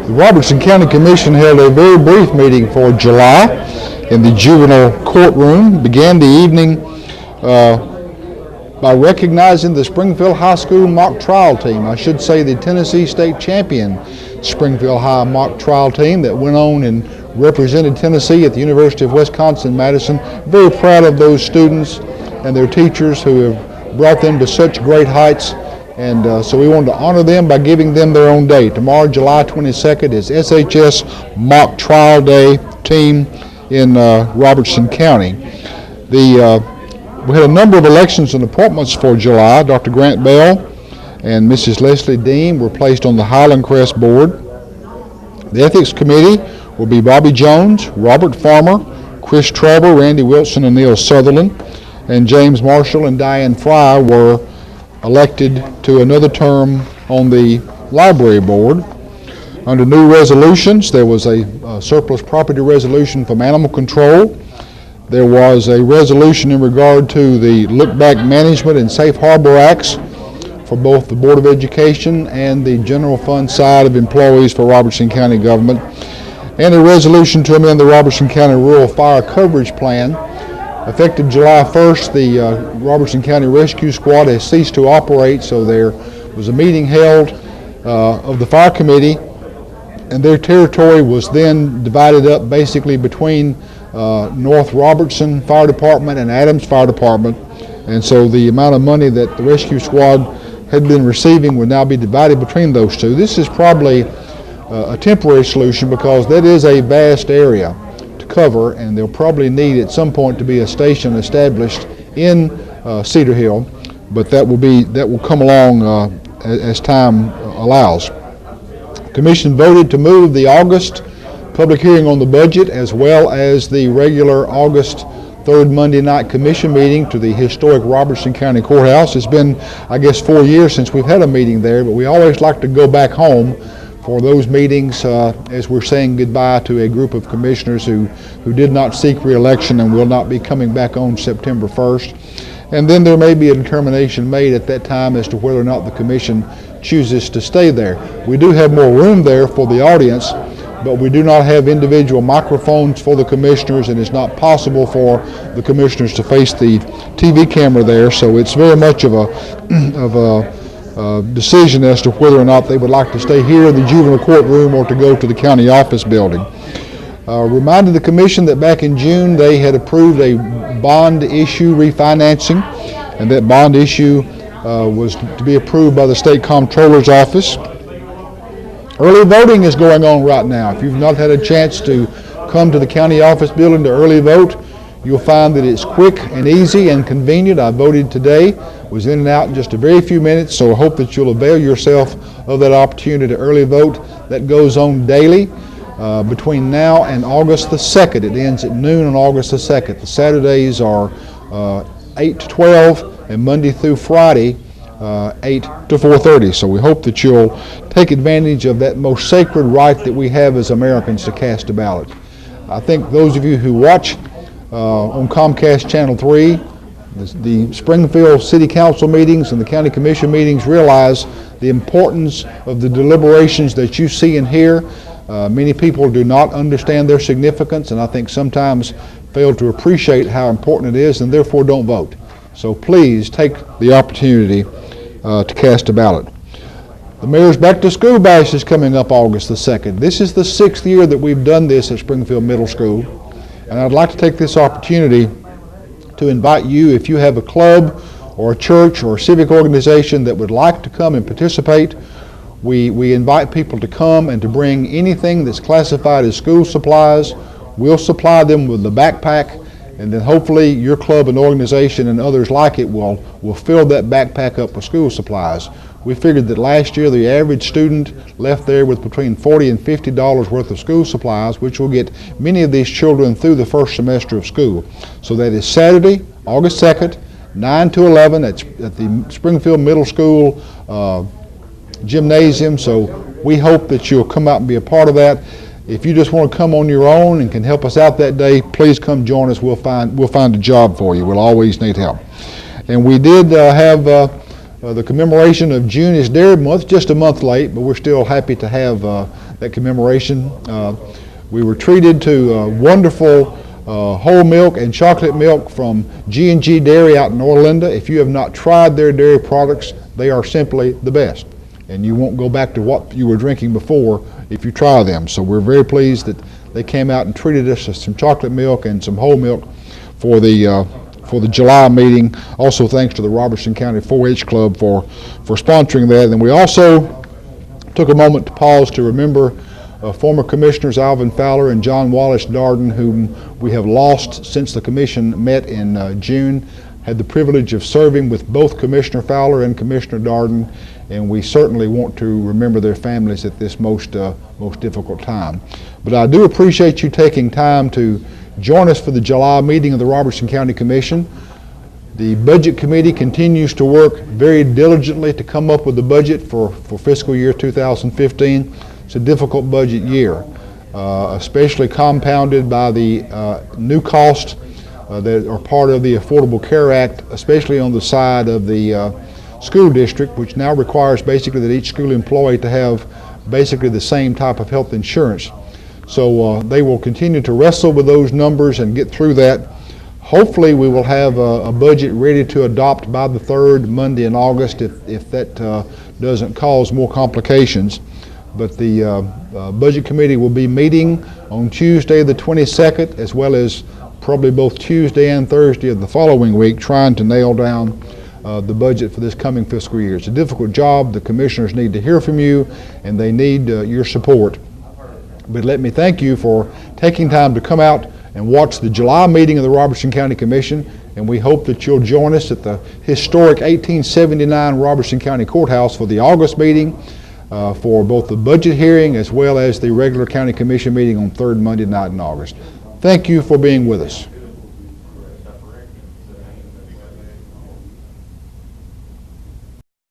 The Robertson County Commission held a very brief meeting for July in the juvenile courtroom. Began the evening by recognizing the Springfield High School mock trial team. I should say the Tennessee State champion Springfield High mock trial team that went on and represented Tennessee at the University of Wisconsin-Madison. Very proud of those students and their teachers who have brought them to such great heights. And so we wanted to honor them by giving them their own day. Tomorrow, July 22nd, is SHS Mock Trial Day team in Robertson County. We had a number of elections and appointments for July. Dr. Grant Bell and Mrs. Leslie Dean were placed on the Highland Crest Board. The Ethics Committee will be Bobby Jones, Robert Farmer, Chris Trevor, Randy Wilson, and Neil Sutherland. And James Marshall and Diane Fry were elected to another term on the library board. Under new resolutions, there was a surplus property resolution from animal control. There was a resolution in regard to the look-back management and safe harbor acts for both the Board of Education and the general fund side of employees for Robertson County government, and a resolution to amend the Robertson County Rural Fire Coverage Plan. Effective July 1st, the Robertson County Rescue Squad has ceased to operate, so there was a meeting held of the Fire Committee, and their territory was then divided up basically between North Robertson Fire Department and Adams Fire Department, and so the amount of money that the Rescue Squad had been receiving would now be divided between those two. This is probably a temporary solution because that is a vast area cover, and they'll probably need at some point to be a station established in Cedar Hill, but that will come along as time allows. The Commission voted to move the August public hearing on the budget as well as the regular August third Monday night commission meeting to the historic Robertson County Courthouse. It's been, I guess, 4 years since we've had a meeting there, but we always like to go back home for those meetings as we're saying goodbye to a group of commissioners who did not seek re-election and will not be coming back on September 1st. And then there may be a determination made at that time as to whether or not the commission chooses to stay there. We do have more room there for the audience, but we do not have individual microphones for the commissioners, and it's not possible for the commissioners to face the TV camera there, so it's very much of a decision as to whether or not they would like to stay here in the juvenile courtroom or to go to the county office building. Reminded the commission that back in June they had approved a bond issue refinancing, and that bond issue was to be approved by the state comptroller's office. Early voting is going on right now. If you've not had a chance to come to the county office building to early vote, you'll find that it's quick and easy and convenient. I voted today, was in and out in just a very few minutes, so I hope that you'll avail yourself of that opportunity to early vote. That goes on daily between now and August the 2nd. It ends at noon on August the 2nd. The Saturdays are 8 to 12, and Monday through Friday, 8 to 4:30. So we hope that you'll take advantage of that most sacred right that we have as Americans to cast a ballot. I think those of you who watch on Comcast Channel 3, the Springfield City Council meetings and the County Commission meetings realize the importance of the deliberations that you see and hear. Many people do not understand their significance, and I think sometimes fail to appreciate how important it is, and therefore don't vote. So please take the opportunity to cast a ballot. The Mayor's Back to School Bash is coming up August the 2nd. This is the 6th year that we've done this at Springfield Middle School, and I'd like to take this opportunity to invite you, if you have a club or a church or a civic organization that would like to come and participate. We invite people to come and to bring anything that's classified as school supplies. We'll supply them with the backpack, and then hopefully your club and organization and others like it will fill that backpack up with school supplies. We figured that last year the average student left there with between $40 and $50 worth of school supplies, which will get many of these children through the first semester of school. So that is Saturday, August 2nd, 9 to 11 at the Springfield Middle School gymnasium. So we hope that you'll come out and be a part of that. If you just want to come on your own and can help us out that day, please come join us. We'll find a job for you. We'll always need help. And we did have the commemoration of June is Dairy Month, just a month late, but we're still happy to have that commemoration. We were treated to wonderful whole milk and chocolate milk from G&G Dairy out in Orlinda. If you have not tried their dairy products, they are simply the best. And you won't go back to what you were drinking before if you try them. So we're very pleased that they came out and treated us to some chocolate milk and some whole milk for the July meeting. Also thanks to the Robertson County 4-H Club for sponsoring that. And we also took a moment to pause to remember former commissioners Alvin Fowler and John Wallace Darden, whom we have lost since the commission met in June. Had the privilege of serving with both Commissioner Fowler and Commissioner Darden, and we certainly want to remember their families at this most difficult time. But I do appreciate you taking time to join us for the July meeting of the Robertson County Commission. The Budget Committee continues to work very diligently to come up with the budget for fiscal year 2015. It's a difficult budget year, especially compounded by the new costs that are part of the Affordable Care Act, especially on the side of the school district, which now requires basically that each school employee to have basically the same type of health insurance. So they will continue to wrestle with those numbers and get through that. Hopefully we will have a budget ready to adopt by the 3rd Monday in August if that doesn't cause more complications. But the Budget Committee will be meeting on Tuesday the 22nd, as well as probably both Tuesday and Thursday of the following week, trying to nail down the budget for this coming fiscal year. It's a difficult job. The commissioners need to hear from you, and they need your support. But let me thank you for taking time to come out and watch the July meeting of the Robertson County Commission, and we hope that you'll join us at the historic 1879 Robertson County Courthouse for the August meeting, for both the budget hearing as well as the regular County Commission meeting on 3rd Monday night in August. Thank you for being with us.